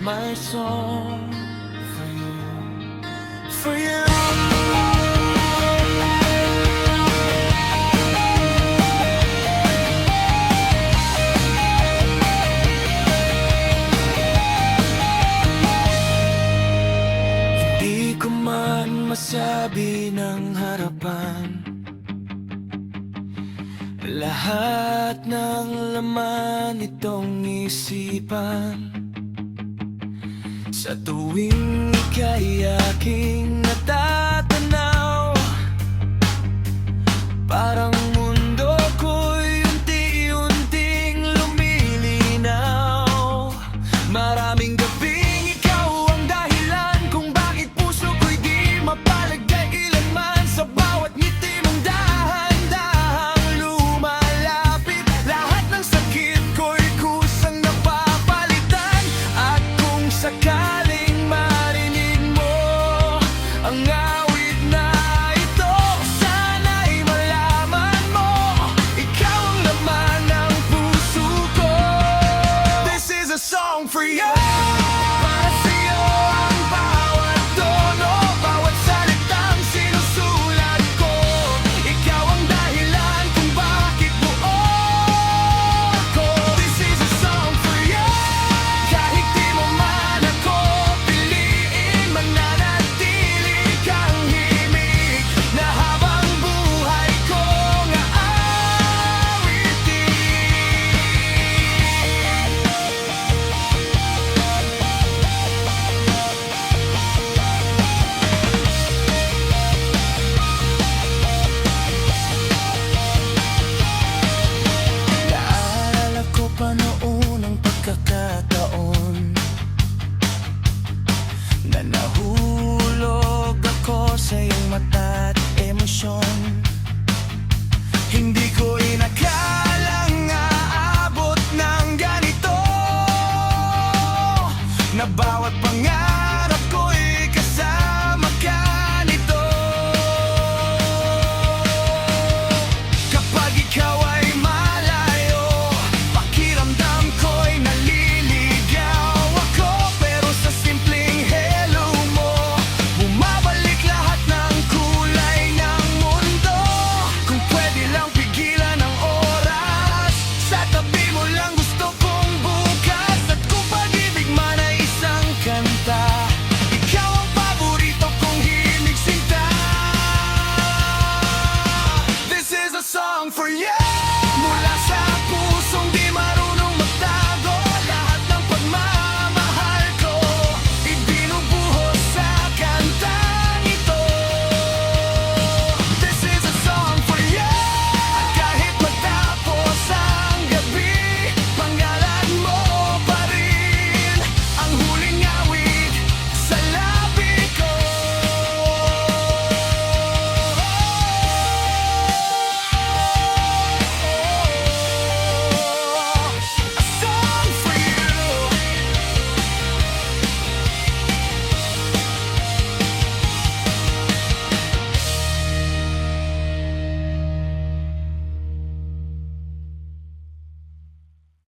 my song for you, for you. Hindi ko man masabi ng harapan lahat ng laman itong isipan. Sa tuwing ika'y aking natatanaw, parang mundo ko'y unti-unting lumilinaw. Maraming gabing ikaw ang dahilan kung bakit puso ko'y di mapalagay ilanman. Sa bawat ngiti mong dahan-dahang lumalapit, lahat ng sakit ko'y kusang napapalitan. At kung sakaling marinig mo ang awit na ito, sana'y malaman mo, ikaw ang laman ng puso ko. This is a song for you. Para sa'yo ang bawat tono, bawat salitang sinusulat ko. Ikaw ang dahilan kung bakit buo ako. This is a song for you. Kahit di mo man ako piliin, mananatili kang himig na habang buhay kong aawitin. Naalala ko pa noon ang pagkakataon na nahulog ako sa iyong mata at emosyon. Hindi ko inakalang aabot ng ganito, na bawat pangarap ko'y kasama ka nito. Kapag ikaw ay malayo, pakiramdam ko'y naliligaw ako. Pero sa simpleng hello mo, bumabalik lahat ng kulay ng mundo. Kung pwede lang pigilan ang oras, sa tabi mo lang gusto kong bukas. At kung pag-ibig man ay isang kanta, ikaw ang paborito kong himig sinta. This is a song for you.